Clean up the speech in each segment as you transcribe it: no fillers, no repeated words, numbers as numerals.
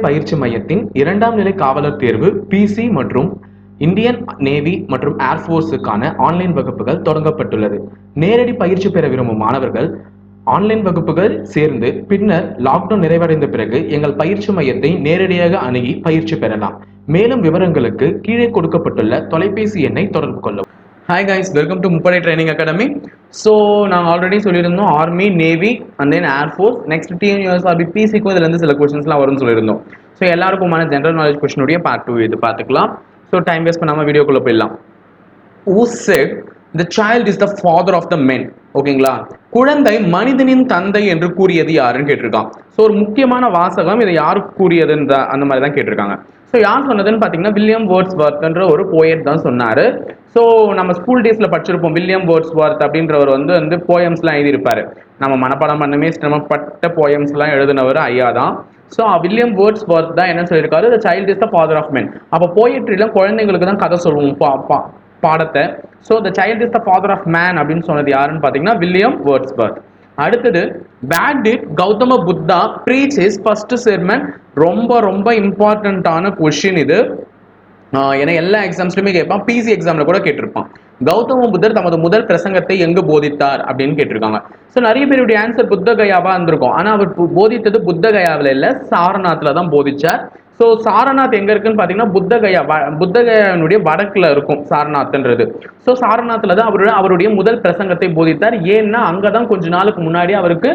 பயிற்சி மையத்தின் 2ஆம் நிலை காவலர் தேர்வு பிசி மற்றும் இந்தியன் நேவி மற்றும் ஏர்ஃபோர்ஸுக்கான ஆன்லைன் வகுப்புகள் தொடங்கப்பட்டுள்ளது. நேரடி பயிற்சி பெற விரும்பும் மாணவர்கள் ஆன்லைன் வகுப்புகள் சேர்ந்து பின்னர் லாக்டவுன் நிறைவடைந்த பிறகு எங்கள் பயிற்சி மையத்தை நேரடியாக அணுகி பயிற்சி பெறலாம். மேலும் விவரங்களுக்கு கீழே கொடுக்கப்பட்டுள்ள தொலைபேசி எண்ணை தொடர்பு கொள்ளவும். ஹாய் கைஸ், வெல்கம் டு முப்படை ட்ரைனிங் அகாடமி. ஸோ நாங்கள் ஆல்ரெடி சொல்லியிருந்தோம் army, navy and then air force, next TNUSRB, பிசிக்கும் இதுலேருந்து சில கொஸ்டின்ஸ்லாம் வரும்னு சொல்லியிருந்தோம். ஸோ எல்லாருக்குமான ஜென்ரல் நாலேஜ் கொஸ்டினுடைய பார்ட் 2 இது பார்த்துக்கலாம். ஸோ டைம் வேஸ்ட் பண்ணாமல் வீடியோக்குள்ளே போயிடலாம். Who said the child is the father of the men? ஓகேங்களா, குழந்தை மனிதனின் தந்தை என்று கூறியது யாருன்னு கேட்டிருக்கான். ஸோ ஒரு முக்கியமான வாசகம், இதை யாருக்கு கூறியதுன்ற அந்த மாதிரி தான் கேட்டிருக்காங்க. ஸோ யார் சொன்னதுன்னு பார்த்தீங்கன்னா வில்லியம் வேர்ட்ஸ்வொர்த்ன்ற ஒரு போயட் தான் சொன்னார். ஸோ நம்ம ஸ்கூல் டேஸில் படிச்சிருப்போம், வில்லியம் வேர்ட்ஸ்வொர்த் அப்படின்றவர் வந்து போயம்ஸ்லாம் எழுதியிருப்பாரு. நம்ம மனப்பாடம் பண்ணமே சிரமப்பட்ட போயம்ஸ்லாம் எழுதினவர் ஐயா தான். ஸோ வில்லியம் வேர்ட்ஸ்வொர்த் தான் என்ன சொல்லியிருக்காரு, the child is the father of men. அப்போ போயட்ரியில் குழந்தைங்களுக்கு தான் கதை சொல்லுவோம் பாடத்தை. So the child is the father of man அப்படின்னு சொன்னது யாருன்னு பார்த்தீங்கன்னா வில்லியம் வேர்ட்ஸ்வொர்த். அடுத்தது, where did Gautama Buddha preach his first sermon? ரொம்ப இம்பார்ட்டண்ட்டான கொஸ்டின் இது. ஏன்னா எல்லா எக்ஸாம்ஸ்லையுமே கேட்பான், பிசி எக்ஸாம்ல கூட கேட்டிருப்பான். கௌதம புத்தர் தமது முதல் பிரசங்கத்தை எங்கு போதித்தார் அப்படின்னு கேட்டிருக்காங்க. ஸோ நிறைய பேருடைய ஆன்சர் புத்தகயாவா இருந்திருக்கும். ஆனால் அவர் போதித்தது புத்தகயாவில் இல்லை, சாரநாத்தில் தான் போதிச்சார். ஸோ சாரநாத் எங்க இருக்குன்னு பார்த்தீங்கன்னா புத்தகயானுடைய வடக்குல இருக்கும் சாரநாத்ன்றது. ஸோ சாரநாத்தில் தான் அவருடைய முதல் பிரசங்கத்தை போதித்தார். ஏன்னா அங்கதான் கொஞ்ச நாளுக்கு முன்னாடி அவருக்கு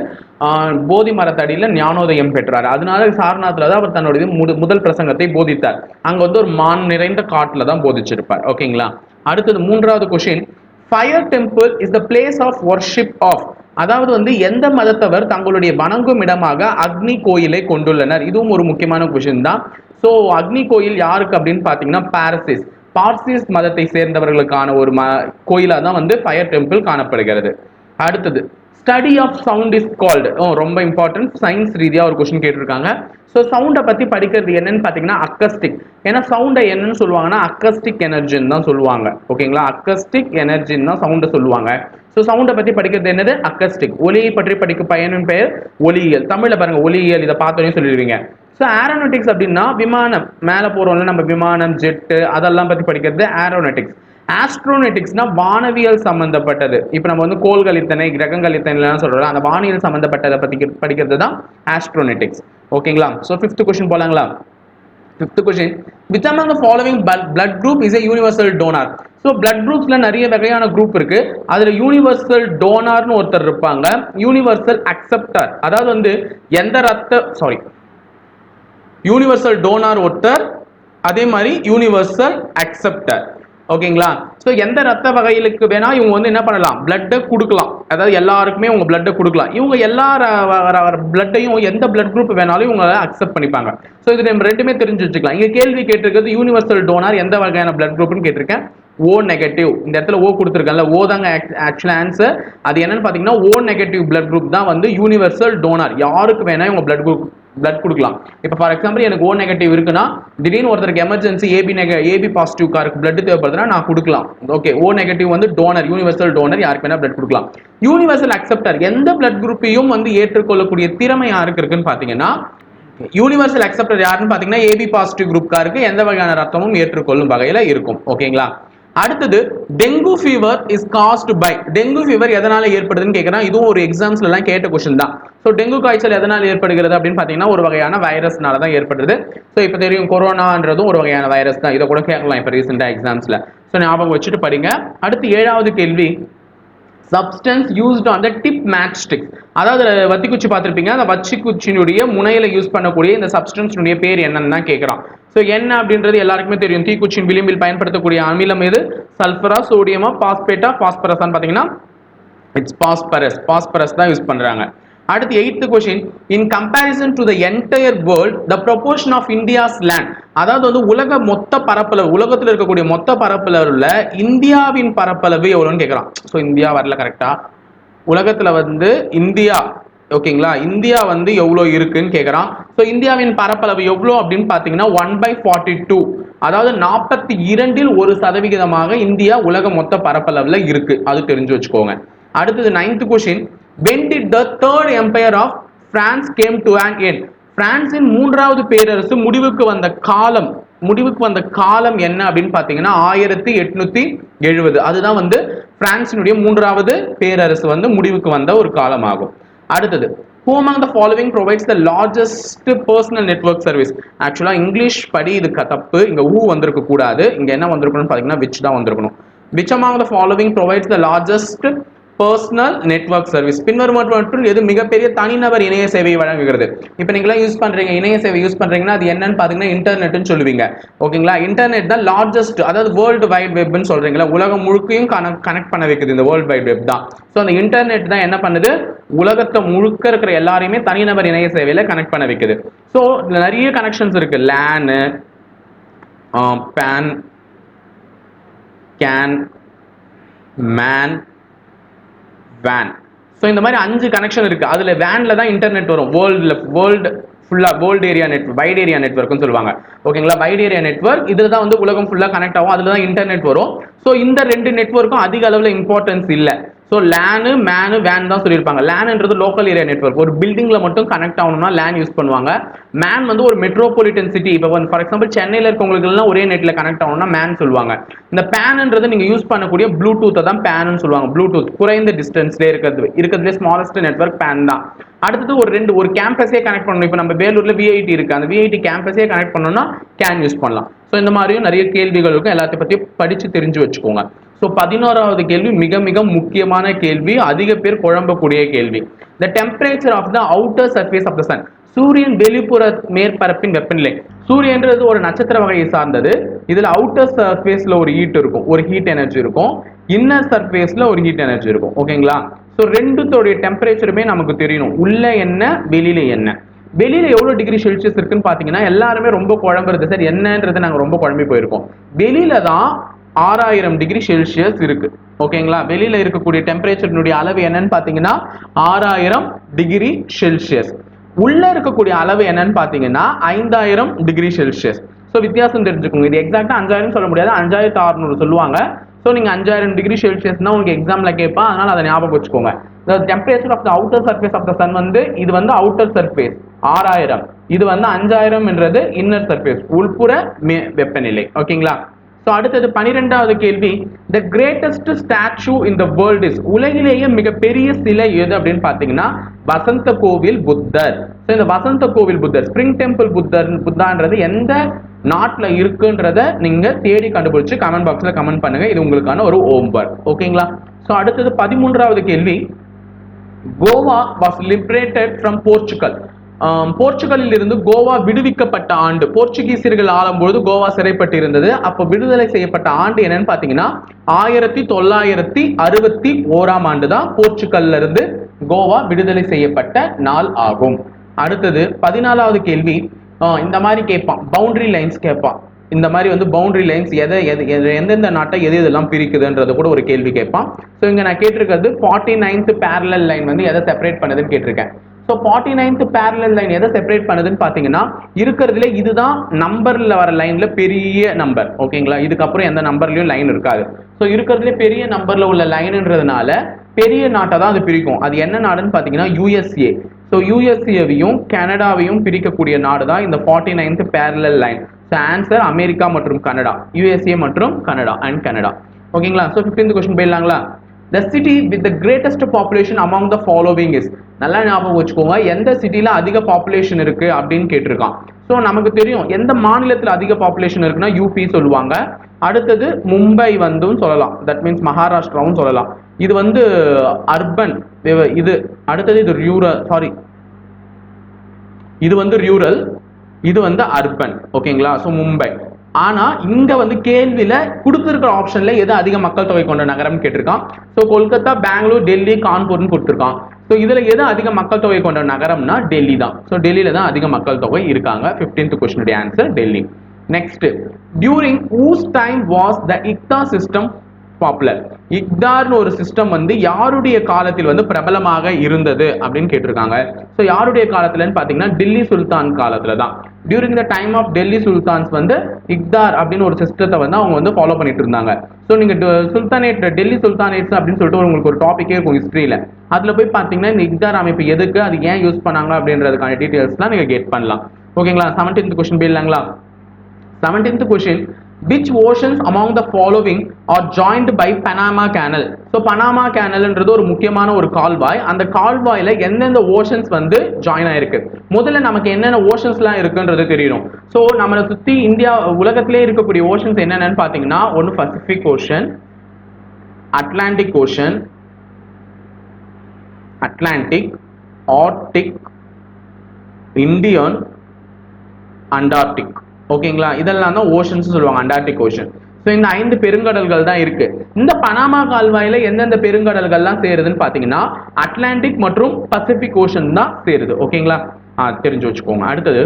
போதி மரத்தடியில் ஞானோதயம் பெற்றார். அதனால சாரநாத்தில் தான் அவர் தன்னுடைய முதல் பிரசங்கத்தை போதித்தார். அங்க வந்து ஒரு மான் நிறைந்த காட்டுல தான் போதிச்சிருப்பார். ஓகேங்களா. அடுத்தது 3வது question, fire temple is the place of worship of. அதாவது வந்து எந்த மதத்தவர் தங்களுடைய வணங்கும் இடமாக அக்னி கோயிலை கொண்டுள்ளனர்? இதுவும் ஒரு முக்கியமான கொஸ்டின் தான். ஸோ அக்னி கோயில் யாருக்கு அப்படின்னு பார்த்தீங்கன்னா பார்சிஸ் மதத்தை சேர்ந்தவர்களுக்கான ஒரு கோயிலாக தான் வந்து ஃபயர் டெம்பிள் காணப்படுகிறது. அடுத்தது, study of sound is called. ரொம்ப இம்பார்ட்டன்ட், சயின்ஸ் ரீதியாக ஒரு கொஸ்டின் கேட்டிருக்காங்க. ஸோ சவுண்டை பற்றி படிக்கிறது என்னன்னு பார்த்தீங்கன்னா அக்கஸ்டிக். ஏன்னா சவுண்டை என்னன்னு சொல்லுவாங்கன்னா அக்கஸ்டிக் எனர்ஜின்னு தான் சொல்லுவாங்க. ஓகேங்களா, அக்கஸ்டிக் எனர்ஜின்னு தான் சவுண்டை சொல்லுவாங்க. ஸோ சவுண்டை பற்றி படிக்கிறது என்னது? அக்கஸ்டிக். ஒலியை பற்றி படிக்கும் பயனின் பெயர் ஒலியியல். தமிழில் பாருங்க ஒலியியல், இதை பார்த்தோன்னே சொல்லிடுவீங்க. ஸோ ஏரோநாட்டிக்ஸ் அப்படின்னா விமானம், மேலே போகிறோம்ல நம்ம விமானம், ஜெட்டு, அதெல்லாம் பற்றி படிக்கிறது ஏரோநாட்டிக்ஸ். ஆஸ்ட்ரோநாட்டிக்ஸ்னா வானவியல் சம்பந்தப்பட்டது. இப்போ நம்ம வந்து கோள்கள் இத்தனை, கிரகங்கள் இத்தனைலாம் சொல்றோம், அந்த வானியல் சம்பந்தப்பட்டதை பற்றி படிக்கிறது தான் ஆஸ்ட்ரோநாட்டிக்ஸ். ஓகேங்களா. ஸோ 5th கொஸ்டின் போலாங்களா. 5th question, which among the following blood group is a universal donor? So blood குரூப்ஸ்ல நிறைய வகையான குரூப் இருக்கு. அதுல யூனிவர்சல் டோனார்னு ஒருத்தர் இருப்பாங்க, யூனிவர்சல் அக்செப்டர். அதாவது வந்து யூனிவர்சல் டோனார் ஒருத்தர், அதே மாதிரி யூனிவர்சல் அக்செப்டர். ஓகேங்களா. ஸோ எந்த ரத்த வகைகளுக்கு வேணா இவங்க வந்து என்ன பண்ணலாம், பிளட்டை கொடுக்கலாம். அதாவது எல்லாருக்குமே உங்க பிளட்டை கொடுக்கலாம். இவங்க எல்லா பிளட்டையும் எந்த பிளட் குரூப் வேணாலும் இவங்க அக்செப்ட் பண்ணிப்பாங்க. ஸோ இது நம்ம ரெண்டுமே தெரிஞ்சு வச்சுக்கலாம். இங்க கேள்வி கேட்டிருக்கிறது யூனிவர்சல் டோனார் எந்த வகையான பிளட் குரூப்னு கேட்டிருக்கேன். O negative. இந்த இடத்துல ஓ கொடுத்துருக்கேன்ல, ஓ தாங்க ஆக்சுவல் ஆன்சர். அது என்னன்னு பார்த்தீங்கன்னா ஓ நெகட்டிவ் பிளட் குரூப் தான் வந்து யூனிவர்சல் டோனார். யாருக்கு வேணா இவங்க பிளட் கொடுக்கலாம். இப்போ ஃபார் எக்ஸாம்பிள் எனக்கு ஓ நெகட்டிவ் இருக்குன்னா திடீர்னு ஒருத்தருக்கு எமர்ஜென்சி ஏபி பாசிட்டிவ் காருக்கு பிளட் தேவைப்படுதுன்னா நான் கொடுக்கலாம். ஓகே, ஓ நெகட்டிவ் வந்து டோனர், யூனிவர்சல் டோனர், யாருக்கு வேணா பிளட் கொடுக்கலாம். யூனிவர்சல் அக்செப்டர் எந்த பிளட் குரூப்பையும் வந்து ஏற்றுக்கொள்ளக்கூடிய திறமை யாருக்கு இருக்குன்னு பார்த்தீங்கன்னா யூனிவர்சல் அக்செப்டர் யாருன்னு பார்த்தீங்கன்னா ஏபி பாசிட்டிவ் குரூப்காருக்கு எந்த வகையான ரத்தமும் ஏற்றுக்கொள்ளும் வகையில் இருக்கும். ஓகேங்களா. அடுத்தது, dengue fever is caused by. Dengue fever எதனால ஏற்படுதுன்னு கேட்கறேன். இதுவும் ஒரு எக்ஸாம்ஸ்ல எல்லாம் கேட்ட கொஸ்டின் தான். ஸோ டெங்கு காய்ச்சல் எதனால் ஏற்படுகிறது அப்படின்னு பார்த்தீங்கன்னா ஒரு வகையான வைரஸ்னால தான் ஏற்படுது. ஸோ இப்போ தெரியும் கொரோனான்றதும் ஒரு வகையான வைரஸ் தான். இதை கூட கேட்கலாம் இப்போ ரீசெண்டாக எக்ஸாம்ஸ்ல. ஸோ ஞாபகம் வச்சுட்டு படிங்க. அடுத்து 7வது கேள்வி, substance used on the tip match stick. அதாவது வத்தி குச்சி பார்த்துருப்பீங்க, அந்த வச்சி குச்சினுடைய முனையில யூஸ் பண்ணக்கூடிய இந்த சப்ஸ்டன்ஸுடைய பேர் என்னன்னு தான் கேட்கறான். ஸோ என்ன அப்படின்றது எல்லாருக்குமே தெரியும். தீக்குச்சியின் விளிம்பில் பயன்படுத்தக்கூடிய அமிலம் எது? சல்ஃபரா, சோடியமா, பாஸ்பேட்டா, பாஸ்பரஸான்னு பார்த்தீங்கன்னா இட்ஸ் பாஸ்பரஸ் தான் யூஸ் பண்றாங்க. அடுத்து 8th question, in comparison to the entire world the proportion of India's land. அதாவது வந்து உலகத்தில் இருக்கக்கூடிய மொத்த பரப்பளவுல இந்தியாவின் பரப்பளவு எவ்வளோன்னு கேட்கறான். ஸோ இந்தியா வரல கரெக்டா. உலகத்துல வந்து இந்தியா, ஓகேங்களா, இந்தியா வந்து எவ்வளோ இருக்குன்னு கேட்கறான். ஸோ இந்தியாவின் பரப்பளவு எவ்வளோ அப்படின்னு பார்த்தீங்கன்னா 1/42. அதாவது 42% இந்தியா உலக மொத்த பரப்பளவுல இருக்கு. அது தெரிஞ்சு வச்சுக்கோங்க. அடுத்தது 9th question, when did the third empire of France came to an end? பிரான்சின் மூன்றாவது பேரரசு முடிவுக்கு வந்த காலம் என்ன அப்படின்னு பாத்தீங்கன்னா 1870. அதுதான் வந்து பிரான்சினுடைய மூன்றாவது பேரரசு வந்து முடிவுக்கு வந்த ஒரு காலம் ஆகும். அடுத்தது, who among the following provides the largest personal network service? ஆக்சுவலா இங்கிலீஷ் படி இது தப்பு, இங்க who வந்திருக்க கூடாது, இங்க என்ன வந்திருக்கணும் பாத்தீங்கன்னா which தான் வந்திருக்கணும். which among the following provides the largest personal network service? பின்வருவனவற்றுள் எது மிகப்பெரிய தனிநபர் இணைய சேவையை வழங்குகிறது? இப்போ நீங்களா யூஸ் பண்றீங்க, இணைய சேவை யூஸ் பண்றீங்கன்னா அது என்னன்னு பாத்தீங்கன்னா இன்டர்நெட்னு சொல்லுவீங்க. ஓகேங்களா? இன்டர்நெட் தான் லார்ஜஸ்ட், அதாவது வேர்ல்டு வைட் வெப்னு சொல்றீங்களா, உலகம் முழுக்கையும் கனெக்ட் பண்ண வைக்குது இந்த வேர்ல்டு வைட் வெப் தான். ஸோ அந்த இன்டர்நெட் தான் என்ன பண்ணுது, உலகத்தை முழுக்க இருக்கிற எல்லாரையுமே தனிநபர் இணைய சேவையில கனெக்ட் பண்ண வைக்குது. ஸோ நிறைய கனெக்ஷன்ஸ் இருக்கு, லேனு, pan, can, man, van. So இந்த மாதிரி 5 கனெக்ஷன் இருக்கு. அதுல வேன்ல தான் இன்டர்நெட் வரும். வேர்ல்டு ஃபுல்லா world area network, wide area நெட்வொர்க்னு சொல்லுவாங்க. ஓகேங்களா? வைட் ஏரியா நெட்வொர்க் இதுல தான் வந்து உலகம் ஃபுல்லா கனெக்ட் ஆகும், அதுல தான் இன்டர்நெட் வரும். ஸோ இந்த 2 நெட்வொர்க்கும் அதிக அளவுல இம்பார்ட்டன்ஸ் இல்லை. ஸோ லேனு, மேனு, வேன் தான் சொல்லியிருப்பாங்க. லேன்ன்றது லோக்கல் ஏரியா நெட்வொர்க், ஒரு பில்டிங்ல மட்டும் கனெக்ட் ஆகணும்னா லேன் யூஸ் பண்ணுவாங்க. மேன் வந்து ஒரு மெட்ரோபாலிட்டன் சிட்டி, இப்போ ஃபார் எக்ஸாம்பிள் சென்னையில் இருக்கவங்களுக்கு எல்லாம் ஒரே நெட்ல கனெக்ட் ஆகணும்னா மேன் சொல்லுவாங்க. இந்த பேன்ன்றது நீங்க யூஸ் பண்ணக்கூடிய ப்ளூடூத்தை தான் பேன்னு சொல்லுவாங்க. ப்ளூடூத் குறைந்த டிஸ்டன்ஸ்லேயே இருக்கிறதுலே ஸ்மாலஸ்ட் நெட்வொர்க் பேன் தான். அடுத்தது ஒரு கேம்பஸே கனெக்ட் பண்ணணும். இப்போ நம்ம வேலூர்ல விஐடி இருக்கு, அந்த விஐடி கேம்பஸே கனெக்ட் பண்ணணும்னா கேன் யூஸ் பண்ணலாம். ஸோ இந்த மாதிரியும் நிறைய கேள்விகள் இருக்கும், எல்லாத்தையும் பத்தி படிச்சு தெரிஞ்சு வச்சுக்கோங்க. ஸோ 11வது கேள்வி மிக மிக முக்கியமான கேள்வி, அதிக பேர் குழம்பக்கூடிய கேள்வி. The temperature of the outer surface of the sun. சூரியன் வெளிப்புற மேற்பரப்பின் வெப்பநிலை. சூரியன்றது ஒரு நட்சத்திர வகையை சார்ந்தது. இதுல அவுட்டர் சர்ஃபேஸ்ல ஒரு ஹீட் இருக்கும், ஒரு ஹீட் எனர்ஜி இருக்கும். இன்னர் சர்ஃபேஸ்ல ஒரு ஹீட் எனர்ஜி இருக்கும். ஓகேங்களா? ஸோ ரெண்டுத்தோடைய டெம்பரேச்சருமே நமக்கு தெரியணும், உள்ள என்ன வெளியில என்ன. வெளியில எவ்வளவு டிகிரி செல்சியஸ் இருக்குன்னு பாத்தீங்கன்னா எல்லாருமே ரொம்ப குழம்புறது, சார் என்னன்றது நாங்க ரொம்ப குழம்பி போயிருக்கோம். வெளியில தான் 6000 டிகிரி செல்சியஸ் இருக்கு. ஓகேங்களா? வெளியில இருக்கக்கூடிய டெம்பரேச்சரினுடைய அளவு என்னன்னு பாத்தீங்கன்னா 6000 டிகிரி செல்சியஸ். உள்ள இருக்கக்கூடிய அளவு என்னன்னு பாத்தீங்கன்னா 5000 டிகிரி செல்சியஸ். ஸோ வித்தியாசம் தெரிஞ்சுக்கோங்க. இது எக்ஸாக்டா 5000 சொல்ல முடியாது, 5600 சொல்லுவாங்க. ஸோ நீங்க 5000 டிகிரி செல்சியஸ்னா உங்களுக்கு எக்ஸாம்ல கேட்பா, அதனால அதை ஞாபகம் வச்சுக்கோங்க. Temperature of the outer surface of the sun வந்து இது வந்து அவுட்டர் சர்ஃபேஸ் 6000, இது வந்து 5000 இன்னர் சர்ஃபேஸ் உள்புற வெப்பநிலை. ஓகேங்களா? ஸோ அடுத்தது 12வது கேள்வி, the greatest statue in the world is. உலகிலேயே மிகப்பெரிய சிலை எது அப்படின்னு பாத்தீங்கன்னா வசந்த கோவில் புத்தர். ஸோ இந்த வசந்த கோவில் புத்தர், ஸ்பிரிங் டெம்பிள் புத்தான்றது எந்த நாட்டுல இருக்குன்றத நீங்க தேடி கண்டுபிடிச்சு கமெண்ட் பாக்ஸ்ல கமெண்ட் பண்ணுங்க. இது உங்களுக்கான ஒரு ஹோம்வொர்க். ஓகேங்களா? ஸோ அடுத்தது 13வது கேள்வி, Goa was liberated from Portugal. போர்ச்சுகலில் இருந்து கோவா விடுவிக்கப்பட்ட ஆண்டு. போர்ச்சுகீசியர்கள் ஆளும்போது கோவா சிறைப்பட்டு இருந்தது. அப்போ விடுதலை செய்யப்பட்ட ஆண்டு என்னன்னு பாத்தீங்கன்னா 1961 ஆண்டு தான் போர்ச்சுகல்ல இருந்து கோவா விடுதலை செய்யப்பட்ட நாள் ஆகும். அடுத்தது 14வது கேள்வி, இந்த மாதிரி கேட்பான், பவுண்டரி லைன்ஸ் கேட்பான். இந்த மாதிரி வந்து பவுண்டரி லைன்ஸ் எந்தெந்த நாட்டை எதெல்லாம் பிரிக்குதுன்றது கூட ஒரு கேள்வி கேட்பான். ஸோ இங்க நான் கேட்டிருக்கிறது 49th parallel லைன் வந்து எதை செப்பரேட் பண்ணுதுன்னு கேட்டிருக்கேன். ஸோ 49th parallel லைன் எதை செப்பரேட் பண்ணுதுன்னு பாத்தீங்கன்னா இருக்கிறதுல இதுதான் நம்பர்ல வர லைன்ல பெரிய நம்பர். ஓகேங்களா? இதுக்கப்புறம் எந்த நம்பர்லயும் லைன் இருக்காது. ஸோ இருக்கிறதுல பெரிய நம்பர்ல உள்ள லைன்ன்றதுனால பெரிய நாட்டை தான் அது பிரிக்கும். அது என்ன நாடுன்னு பாத்தீங்கன்னா USA. ஸோ யூஎஸ்ஏவையும் கனடாவையும் பிரிக்கக்கூடிய நாடு தான் இந்த 49th parallel line. So answer America மற்றும் கனடா, USA மற்றும் கனடா அண்ட் கனடா. ஓகேங்களா? ஸோ 15th கொஸ்டின் போயிடலாங்களா? The city with the greatest population among the following is. நல்லா ஞாபகம் வச்சுக்கோங்க, எந்த சிட்டில அதிக பாப்புலேஷன் இருக்கு அப்படின்னு கேட்டிருக்கான். ஸோ நமக்கு தெரியும் எந்த மாநிலத்தில் அதிக பாப்புலேஷன் இருக்குன்னா யூபி சொல்லுவாங்க. அடுத்தது மும்பை வந்தும் சொல்லலாம், தட் மீன்ஸ் மகாராஷ்டிராவும் சொல்லலாம். இது வந்து அர்பன், இது அடுத்தது இது இது வந்து ரூரல், இது வந்து அர்பன். ஓகேங்களா? ஸோ மும்பை. ஆனா இங்க வந்து கேள்வியில கொடுத்திருக்கிற ஆப்ஷன்ல எது அதிக மக்கள் தொகை கொண்ட நகரம் கேட்டிருக்கான். ஸோ கொல்கத்தா, பெங்களூர், டெல்லி, கான்பூர்னு கொடுத்திருக்கான். ஸோ இதுல எது அதிக மக்கள் தொகை கொண்ட நகரம்னா டெல்லி தான். ஸோ டெல்லியில தான் அதிக மக்கள் தொகை இருக்காங்க. 15th கொஸ்டினுடைய answer Delhi. Next, during whose time was the iqta system popular. இக்தார்னு ஒரு சிஸ்டம் வந்து யாருடைய காலத்தில் வந்து பிரபலமாக இருந்தது அப்படின்னு கேட்டிருக்காங்க. ஸோ யாருடைய காலத்துலன்னு பார்த்தீங்கன்னா டெல்லி சுல்தான் காலத்துல தான். During the time of Delhi sultans வந்து இக்தார் அப்படின்னு ஒரு சிஸ்டத்தை வந்து அவங்க வந்து ஃபாலோ பண்ணிட்டு இருந்தாங்க. ஸோ நீங்க சுல்தானேட் டெல்லி சுல்தானேட்ஸ் அப்படின்னு சொல்லிட்டு உங்களுக்கு ஒரு டாபிக்கே இருக்கும் ஹிஸ்டரியில. அதுல போய் பார்த்தீங்கன்னா இந்த இக்தார் அமைப்பு எதுக்கு, அது ஏன் யூஸ் பண்ணாங்க அப்படின்றதுக்கான டீடைல்ஸ்லாம் நீங்க கெட் பண்ணலாம். ஓகேங்களா? 17th கொஸ்டின் போயிடலாங்களா? 17th question, which oceans among the following are joined by Panama Canal? So Panama கேனல்ன்றது ஒரு முக்கியமான ஒரு கால்வாய். அந்த கால்வாயில எந்தெந்த ஓஷன்ஸ் வந்து ஜாயின் ஆயிருக்கு. முதல்ல நமக்கு என்னென்ன ஓஷன்ஸ்லாம் இருக்குன்றது தெரியணும். ஸோ நம்மளை சுற்றி இந்தியா உலகத்திலே இருக்கக்கூடிய ஓஷன்ஸ் என்னென்னு பார்த்தீங்கன்னா, ஒன்று Pacific ocean, Atlantic ocean, Atlantic, Arctic, Indian, Antarctic. ஓகேங்களா? இதெல்லாம் தான் ஓஷன்ஸ் சொல்லுவாங்க, அண்டார்டிக் ஓஷன். ஸோ இந்த 5 பெருங்கடல்கள் தான் இருக்கு. இந்த பனாமா கால்வாயில எந்தெந்த பெருங்கடல்கள்லாம் சேருதுன்னு பார்த்தீங்கன்னா அட்லாண்டிக் மற்றும் பசிபிக் ஓஷன் தான் சேருது. ஓகேங்களா? தெரிஞ்சு வச்சுக்கோங்க. அடுத்தது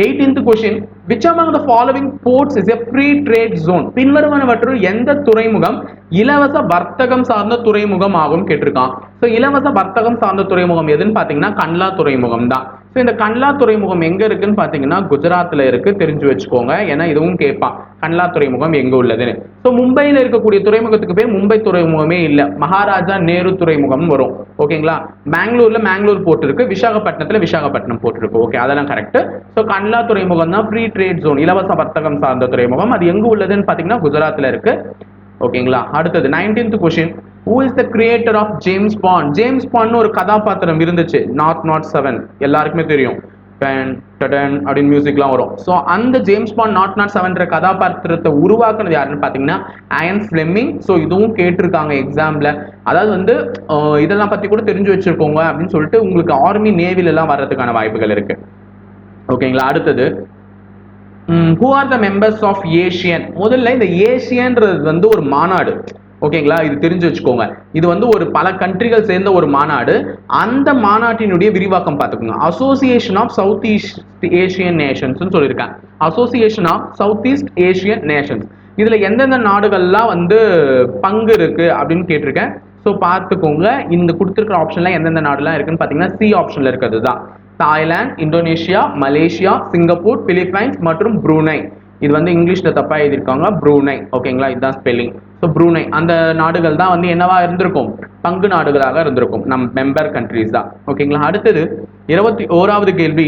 18th question, which among the following ports is a free trade zone? பின்வருவனவற்றுள் எந்த துறைமுகம் இலவச வர்த்தகம் சார்ந்த துறைமுகம் ஆகும் கேட்டிருக்கான். ஸோ இலவச வர்த்தகம் சார்ந்த துறைமுகம் எதுன்னு பார்த்தீங்கன்னா கன்லா துறைமுகம் தான். ஸோ இந்த கன்லா துறைமுகம் எங்க இருக்குன்னு பார்த்தீங்கன்னா குஜராத்ல இருக்கு, தெரிஞ்சு வச்சுக்கோங்க. ஏன்னா இதுவும் கேட்பான், கன்லா துறைமுகம் எங்க உள்ளதுன்னு. ஸோ மும்பையில் இருக்கக்கூடிய துறைமுகத்துக்கு பேர் மும்பை துறைமுகமே இல்லை, மகாராஜா நேரு துறைமுகம் வரும். ஓகேங்களா? பெங்களூர்ல மேங்களூர் போர்ட் இருக்கு, விசாகப்பட்டினத்துல விசாகப்பட்டினம் போர்ட் இருக்கு. ஓகே, அதெல்லாம் கரெக்ட். ஸோ கன்லா துறைமுகம் தான் ஃப்ரீ ட்ரேட் ஜோன், இலவச வர்த்தகம் சார்ந்த துறைமுகம். அது எங்க உள்ளதுன்னு பார்த்தீங்கன்னா குஜராத்ல இருக்கு. ஓகேங்களா? அடுத்தது 19th question, who is the creator of James Bond? James bond ஒரு கதாபாத்திரம் இருந்துச்சு, 007 எல்லாருக்குமே தெரியும், அப்படின்னு மியூசிக்லாம் வரும். ஸோ அந்த ஜேம்ஸ் பாண்ட் 007 கதாபாத்திரத்தை உருவாக்குனது யாருன்னு பார்த்தீங்கன்னா அயன் ஃபிளெமிங். ஸோ இதுவும் கேட்டிருக்காங்க எக்ஸாம்ல. அதாவது வந்து இதெல்லாம் பத்தி கூட தெரிஞ்சு வச்சிருக்கோங்க அப்படின்னு சொல்லிட்டு உங்களுக்கு ஆர்மி நேவில எல்லாம் வர்றதுக்கான வாய்ப்புகள் இருக்கு. ஓகேங்களா? அடுத்தது who are the members of ASEAN? முதல்ல இந்த ஏசியன்றது வந்து ஒரு மாநாடு. ஓகேங்களா? இது தெரிஞ்சு வச்சுக்கோங்க. இது வந்து ஒரு பல கண்ட்ரிகள் சேர்ந்த ஒரு மாநாடு. அந்த மாநாட்டினுடைய விரிவாக்கம் பார்த்துக்கோங்க. Association of south east Asian nations சொல்லியிருக்காங்க. Association of south east Asian nations. இதுல எந்தெந்த நாடுகள்லாம் வந்து பங்கு இருக்கு அப்படின்னு கேட்டிருக்கேன். ஸோ பார்த்துக்கோங்க. இந்த கொடுத்துருக்கிற ஆப்ஷன்ல எந்தெந்த நாடுலாம் இருக்குன்னு பார்த்தீங்கன்னா சி ஆப்ஷன்ல இருக்கிறது தான். Thailand, Indonesia, Malaysia, Singapore, Philippines மற்றும் ப்ரூனை. இது வந்து இங்கிலீஷ்ல தப்பா எழுதியிருக்காங்க, ப்ரூனை. ஓகேங்களா? இதுதான் ஸ்பெல்லிங். ஸோ ப்ரூனை அந்த நாடுகள் தான் வந்து என்னவா இருந்திருக்கும், பங்கு நாடுகளாக இருந்திருக்கும், நம் மெம்பர் கண்ட்ரிஸ் தான். ஓகேங்களா? அடுத்தது 21வது கேள்வி.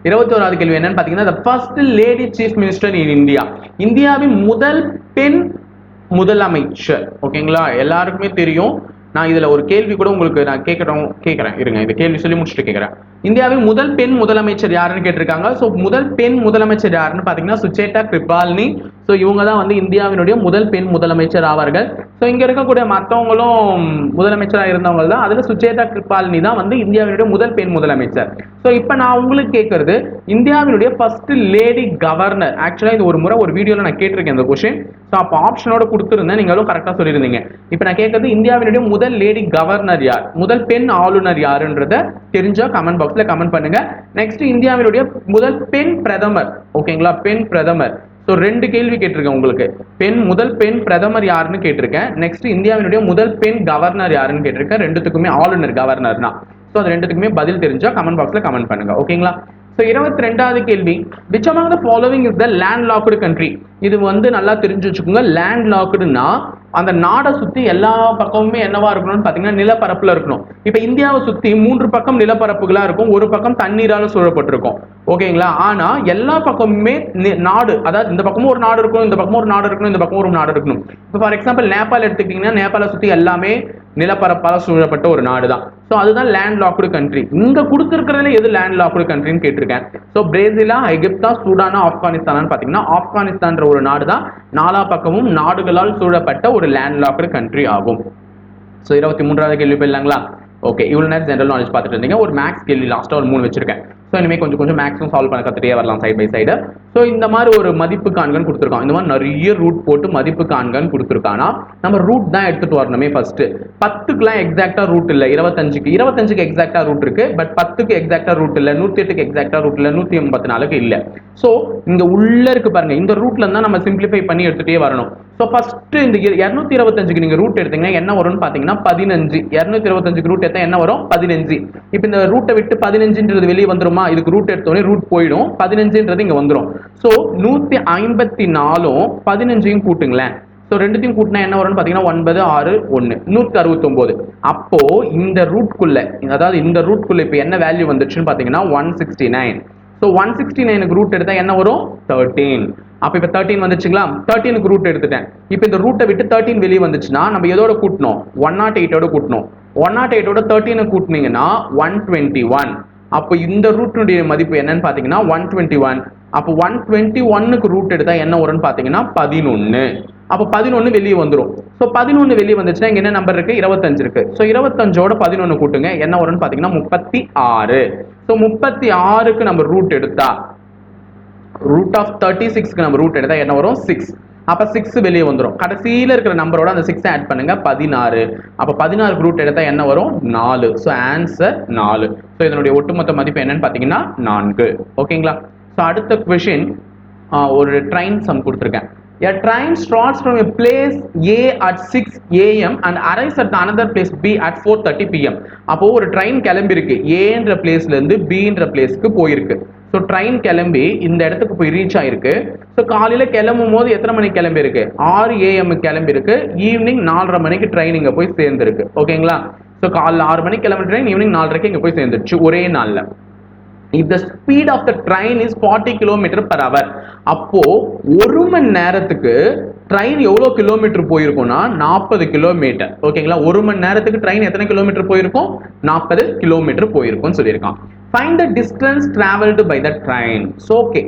21வது கேள்வி என்னன்னு பார்த்தீங்கன்னா, the first lady chief minister in India. இந்தியாவின் முதல் பெண் முதலமைச்சர். ஓகேங்களா? எல்லாருக்குமே தெரியும். நான் இதுல ஒரு கேள்வி கூட உங்களுக்கு நான் கேட்கிறேன் இருங்க, இந்த கேள்வி சொல்லி முடிச்சுட்டு கேட்கிறேன். இந்தியாவின் முதல் பெண் முதலமைச்சர் யாருன்னு கேட்டிருக்காங்க. ஸோ முதல் பெண் முதலமைச்சர் யாருன்னு பார்த்தீங்கன்னா சுச்சேதா கிருபாலினி. ஸோ இவங்க தான் வந்து இந்தியாவினுடைய முதல் பெண் முதலமைச்சர் ஆவார்கள். ஸோ இங்க இருக்கக்கூடிய மற்றவங்களும் முதலமைச்சராக இருந்தவங்க தான். அதுல சுச்சேதா கிருபாலினி தான் வந்து இந்தியாவினுடைய முதல் பெண் முதலமைச்சர். ஸோ இப்போ நான் உங்களுக்கு கேட்கறது இந்தியாவினுடைய ஃபர்ஸ்ட் லேடி கவர்னர். ஆக்சுவலா இது ஒரு முறை ஒரு வீடியோல நான் கேட்டிருக்கேன் இந்த கொஸ்டின். ஸோ அப்போ ஆப்ஷனோட கொடுத்துருந்தேன், நீங்களும் கரெக்டாக சொல்லியிருந்தீங்க. இப்போ நான் கேட்கறது இந்தியாவினுடைய முதல் லேடி கவர்னர் யார், முதல் பெண் ஆளுநர் யாருன்றத தெரிஞ்சா கமெண்ட் பாக்ஸ்ல கமெண்ட் பண்ணுங்க. நெக்ஸ்ட் இந்தியாவினுடைய முதல் பெண் பிரதமர். ஓகேங்களா? பெண் பிரதமர். ஸோ 2 கேள்வி கேட்டிருக்கேன் உங்களுக்கு. முதல் பெண் பிரதமர் யாருன்னு கேட்டிருக்கேன். நெக்ஸ்ட் இந்தியாவினுடைய முதல் பெண் கவர்னர் யாருன்னு கேட்டிருக்கேன். ரெண்டுத்துக்குமே ஆளுநர் கவர்னர் தான். ஸோ அது ரெண்டுத்துக்குமே பதில் தெரிஞ்சா கமெண்ட் பாக்ஸ்ல கமெண்ட் பண்ணுங்க. ஓகேங்களா? ஸோ 22வது கேள்வி, which among the following is the landlocked country? இது வந்து நல்லா தெரிஞ்சு வச்சுக்கோங்க. லேண்ட்லாக்டுனா அந்த நாடை சுத்தி எல்லா பக்கமுமே என்னவா இருக்கணும்னு பாத்தீங்கன்னா நிலப்பரப்புல இருக்கணும். இப்ப இந்தியாவை சுத்தி 3 பக்கம் நிலப்பரப்புகளா இருக்கும், ஒரு பக்கம் தண்ணீரால சூழப்பட்டிருக்கும். ஓகேங்களா? ஆனா எல்லா பக்கமுமே நாடு, அதாவது இந்த பக்கமும் ஒரு நாடு இருக்கணும், இந்த பக்கமும் ஒரு நாடு இருக்கணும், இந்த பக்கமும் ஒரு நாடு இருக்கணும். இப்போ ஃபார் எக்ஸாம்பிள் நேபாள் எடுத்துக்கிட்டீங்கன்னா நேபாளை சுத்தி எல்லாமே நிலப்பரப்பால சூழப்பட்ட ஒரு நாடு தான். ஸோ அதுதான் லேண்ட் லாக்டு கண்ட்ரி. இங்க கொடுத்துருக்கிறதுல எது லேண்ட் லாக்டு கண்ட்ரின்னு கேட்டிருக்கேன். ஸோ பிரேசிலா, எகிப்தா, சூடானா, ஆப்கானிஸ்தானான்னு பார்த்தீங்கன்னா ஆப்கானிஸ்தான்ற ஒரு நாடு தான் 4 பக்கமும் நாடுகளால் சூழப்பட்ட ஒரு லேண்ட் லாக்டு கண்ட்ரி ஆகும். ஸோ 23வது கேள்வி போயிடலாங்களா? ஓகே, இவ்வளோ நேரம் ஜென்ரல் நாலேஜ் பார்த்துட்டு இருந்தீங்க. ஒரு மேக்ஸ் கேள்வி லாஸ்ட்டாக ஒரு 3 வச்சிருக்கேன். ஸோ இனிமேல் கொஞ்சம் கொஞ்சம் மேக்ஸும் சால்வ் பண்ண கற்றுட்டே வரலாம் சைட் பை சைடு. ஸோ இந்த மாதிரி ஒரு மதிப்பு காண்கன்னு கொடுத்துருக்கோம். இந்த மாதிரி நிறைய ரூட் போட்டு மதிப்பு காண்கன்னு கொடுத்துருக்கானா நம்ம ரூட் தான் எடுத்துட்டு வரணுமே ஃபர்ஸ்ட். 10க்குலாம் எக்ஸாக்டா ரூட் இல்லை, 25க்கு எக்ஸாக்டா ரூட் இருக்கு, பட் 10க்கு எக்ஸாக்டா ரூட் இல்லை, 108க்கு எக்ஸாக்டா ரூட் இல்லை, 184க்கு இல்லை. ஸோ இங்க உள்ள இருக்கு பாருங்க, இந்த ரூட்ல இருந்தா நம்ம சிம்பிளிஃபை பண்ணி எடுத்துட்டே வரணும். ஸோ ஃபர்ஸ்ட் இந்த 225க்கு நீங்க ரூட் எடுத்தீங்கன்னா என்ன வரும்னு பாத்தீங்கன்னா 15. 225க்கு ரூட் எடுத்தா என்ன வரும்? 15. இப்போ இந்த ரூட்டை விட்டு 15ன்றது வெளியே வந்துருமா? இதுக்கு ரூட் எடுத்தோடனே ரூட் போயிடும், 15ன்றது இங்க வந்துடும். ஸோ 154ம் 15ஐயும் கூட்டுங்களேன். ஸோ ரெண்டுத்தையும் கூட்டினா என்ன வரும்னு பார்த்தீங்கன்னா 9 6 1 169. அப்போ இந்த ரூட்குள்ள, அதாவது இந்த ரூட்குள்ள இப்போ என்ன வேல்யூ வந்துச்சுன்னு பார்த்தீங்கன்னா 169. ஸோ 169க்கு ரூட் எடுத்தா என்ன வரும்? 13. அப்போ இப்போ 13 வந்துச்சுங்களா? 13க்கு ரூட் எடுத்துட்டேன். இப்போ இந்த ரூட்டை விட்டு 13 வெளியே வந்துச்சுன்னா நம்ம எதோட கூட்டணும்? 108ஓட கூட்டணும். 108ஓட 13 கூட்டினீங்கன்னா 121. அப்போ இந்த ரூட்டுடைய மதிப்பு என்னன்னு பார்த்தீங்கன்னா 121. அப்போ 121க்கு ரூட் எடுத்தா என்ன வரும்னு பார்த்தீங்கன்னா 11. அப்போ 11 வெளியே வந்துடும். ஸோ 11 வெளியே வந்துச்சுன்னா இங்க என்ன நம்பர் இருக்கு? 25 இருக்கு. ஸோ 25ஓட 11 கூட்டுங்க, என்ன வரும்னு பார்த்தீங்கன்னா 36. ஸோ 36க்கு நம்ம ரூட் எடுத்தா, ரூட் ஆஃப் 36க்கு நம்ம ரூட் எடுத்தா என்ன வரும்? 6. அப்ப 6 வெளியே வந்துடும். கடைசியில இருக்கிற நம்பரோட அந்த 6 ஆட் பண்ணுங்க, 16. அப்ப 16க்கு ரூட் எடுத்தா என்ன வரும்? 4. So answer 4. ஸோ இதனுடைய ஒட்டுமொத்த மதிப்பு என்னன்னு பார்த்தீங்கன்னா 4. ஓகேங்களா? ஸோ அடுத்த கொஷின், ஒரு ட்ரெயின் சம் கொடுத்துருக்கேன். A train starts from a place A at 6 AM and arrives at another place B at 4:30 PM. அப்போ ஒரு ட்ரெயின் கிளம்பி இருக்கு, ஏன்ற பிளேஸ்ல இருந்து பின்ற பிளேஸ்க்கு போயிருக்கு. ஸோ ட்ரெயின் கிளம்பி இந்த இடத்துக்கு போய் ரீச் ஆயிருக்கு. ஸோ காலையில கிளம்பும் போது எத்தனை மணிக்கு கிளம்பி இருக்கு? 6 AM கிளம்பி இருக்கு. ஈவினிங் 4:30 மணிக்கு ட்ரெயின் இங்க போய் சேர்ந்துருக்கு. ஓகேங்களா? ஸோ காலைல 6 மணிக்கு கிளம்பி ட்ரெயின் ஈவினிங் 4:30க்கு இங்க போய் சேர்ந்துருச்சு ஒரே நாள்ல. If the speed of the train is 40 km/h, அப்போ ஒரு மணி நேரத்துக்கு ட்ரெயின் எவ்வளவு கிலோமீட்டர் போயிருக்கும்னா 40 கிலோமீட்டர். ஓகேங்களா? ஒரு மணி நேரத்துக்கு ட்ரெயின் எத்தனை கிலோமீட்டர் போயிருக்கும்? 40 கிலோமீட்டர் போயிருக்கும்னு சொல்லியிருக்கான். Find the distance traveled by the train. So okay,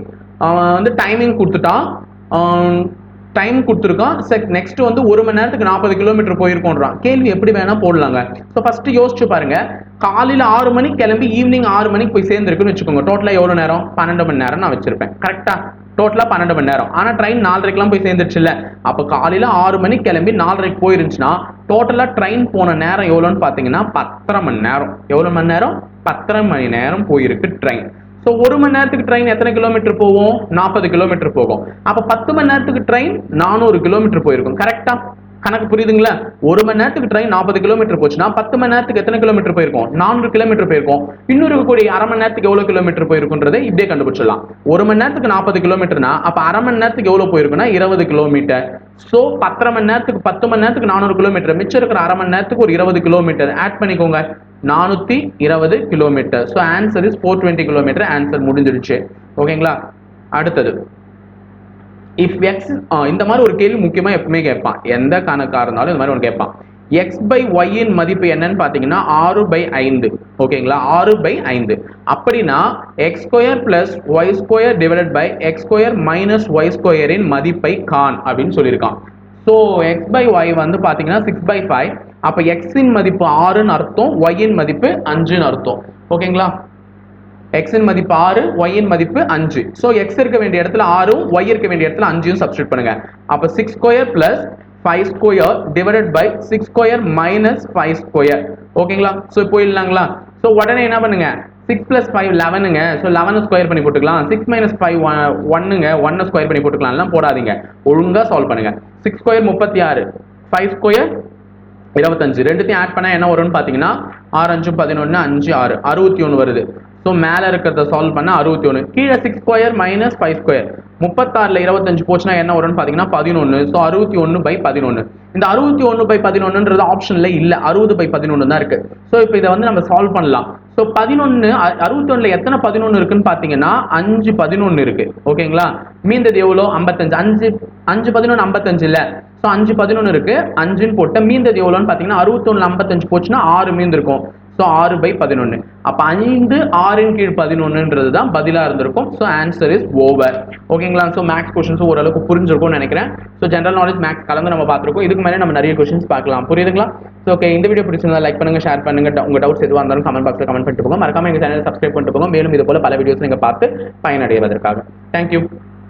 வந்து டைமிங் கொடுத்துட்டான், டைம் கொடுத்துருக்கான். நெக்ஸ்ட் வந்து ஒரு மணி நேரத்துக்கு 40 கிலோமீட்டர் போயிருக்கோன்றான். கேள்வி எப்படி வேணா போடலாங்க. ஸோ ஃபர்ஸ்ட் யோசிச்சு பாருங்க, காலையில 6 மணிக்கு கிளம்பி ஈவினிங் 6 மணிக்கு போய் சேர்ந்துருக்குன்னு வச்சுக்கோங்க. டோட்டலா எவ்வளவு நேரம்? 12 மணி நேரம் நான் வச்சிருப்பேன். கரெக்டா? டோட்டலா 12 மணி நேரம். ஆனா ட்ரெயின் 4:30க்கு போய் சேர்ந்துருச்சு இல்ல? அப்ப காலையில 6 மணிக்கு கிளம்பி 4:30க்கு போயிருந்துச்சுன்னா டோட்டலா ட்ரெயின் போன நேரம் எவ்வளோன்னு பாத்தீங்கன்னா 10.5 மணி நேரம். எவ்வளவு மணி நேரம்? 10.5 மணி நேரம் போயிருக்கு ட்ரெயின். ஸோ ஒரு மணி நேரத்துக்கு ட்ரெயின் எத்தனை கிலோமீட்டர் போகும்? 40 கிலோமீட்டர் போகும். அப்ப 10 மணி நேரத்துக்கு ட்ரெயின் 400 கிலோமீட்டர் போயிருக்கும். கரெக்டா? கணக்கு புரியுதுங்களா? ஒரு மணி நேரத்துக்கு ட்ரெயின் 40 கிலோமீட்டர் போச்சுன்னா 10 மணி நேரத்துக்கு எத்தனை கிலோமீட்டர் போயிருக்கும்? 400 கிலோமீட்டர் போயிருக்கும். இன்னொரு கூடிய அரை மணி நேரத்துக்கு எவ்வளவு கிலோமீட்டர் போயிருக்குன்றதை இப்படியே கண்டுபிடிச்சிடலாம். ஒரு மணி நேரத்துக்கு 40 கிலோமீட்டர்னா அப்ப அரை மணி நேரத்துக்கு எவ்வளவு போயிருக்குன்னா 20 கிலோமீட்டர். ஸோ 10 மணி நேரத்துக்கு 10 மணி நேரத்துக்கு 400 கிலோமீட்டர், மிச்சம் இருக்கிற அரை மணி நேரத்துக்கு ஒரு 20 கிலோமீட்டர் ஆட் பண்ணிக்கோங்க, 420 kilometre. So answer is 420 kilometre. Answer முடிஞ்சிருச்சு. ஓகேங்களா? அடுத்தது, இஃப் எக்ஸ், இந்த மாதிரி ஒரு கேள்வி முக்கியமா எப்பவுமே கேட்பான், எந்த கணக்கா இருந்தாலும் இந்த மாதிரி ஒன்று கேட்பான். x/y இன் மதிப்பு என்னன்னு பாத்தீங்கன்னா 6/5. ஓகேங்களா? 6/5. அப்படின்னா x² + y² divided by x² - y² இன் மதிப்பை காண் அப்படின்னு சொல்லியிருக்கான். ஸோ x/y வந்து பாத்தீங்கன்னா 6/5. அப்ப x இன் மதிப்பு 6ன்னு அர்த்தம், y இன் மதிப்பு 5ன்னு அர்த்தம். ஓகேங்களா? x இன் மதிப்பு 6, y இன் மதிப்பு 5. சோ x இருக்க வேண்டிய இடத்துல 6ம் y இருக்க வேண்டிய இடத்துல 5ம் சப்ஸ்டிட்யூட் பண்ணுங்க. அப்ப 6² + 5² டிவைடட் பை 6² - 5². ஓகேங்களா? சோ போயிடலாங்களா? சோ உடனே என்ன பண்ணுங்க, 6 + 5 11ங்க. சோ 11 ஸ்கொயர் பண்ணி போட்டுக்கலாம். 6 - 5 1ங்க, 1 ஸ்கொயர் பண்ணி போட்டுக்கலாம். எல்லாம் போடாதீங்க, ஒழுங்கா சால்வ் பண்ணுங்க. 6² 36, 5² 25. ரெண்டுத்தையும் ஆட் பண்ணா என்ன வரும்னு பாத்தீங்கன்னா 6 5 11 5 6 61 வருது. ஸோ மேலே இருக்கிறத சால்வ் பண்ண 61, கீழே 6² - 5². 36ல் 25 போச்சுன்னா என்ன வரும்னு பார்த்தீங்கன்னா 11. ஸோ 61/11. இந்த 61/11ன்றது ஆப்ஷன்ல இல்லை, 60/11 தான் இருக்கு. ஸோ இப்போ இதை வந்து நம்ம சால்வ் பண்ணலாம். ஸோ 11, 61ல் எத்தனை 11 இருக்குன்னு பார்த்தீங்கன்னா 5 11 இருக்கு. ஓகேங்களா? மீந்தது எவ்வளோ? 55. 5 11 55 இல்லை. ஸோ 5 11 இருக்கு, 5ன்னு போட்ட மீந்தது எவ்வளோன்னு பார்த்தீங்கன்னா 61ல் 55 போச்சுன்னா 6 மீந்து இருக்கும். ஸோ 6/11. அப்போ 5 6/11 தான் பதிலாக இருந்திருக்கும். So answer is over. ஓகேங்களா? ஸோ மேக்ஸ் கொஸ்டின்ஸ் ஓரளவுக்கு புரிஞ்சிருக்கும்னு நினைக்கிறேன். ஸோ ஜென்ரல் நாலேஜ் மேக்ஸ் கலந்து நம்ம பார்த்துருக்கோம். இதுக்கு மேலே நம்ம நிறைய கொஸ்டின்ஸ் பார்க்கலாம். புரியுதுங்களா? ஸோ ஓகே, இந்த வீடியோ பிடிச்சிருந்தா லைக் பண்ணுங்க, ஷேர் பண்ணுங்க. உங்க டவுட்ஸ் எதுவாக இருந்தாலும் கமெண்ட் பாக்ஸில் கமெண்ட் பண்ணிட்டு போங்க. மறக்காம எங்க சேனல் சப்ஸ்கிரைப் பண்ணிட்டு போங்க. மேலும் இது போல பல வீடியோஸ் நீங்க பார்த்து பயனடைவதற்காக. தேங்க்யூ.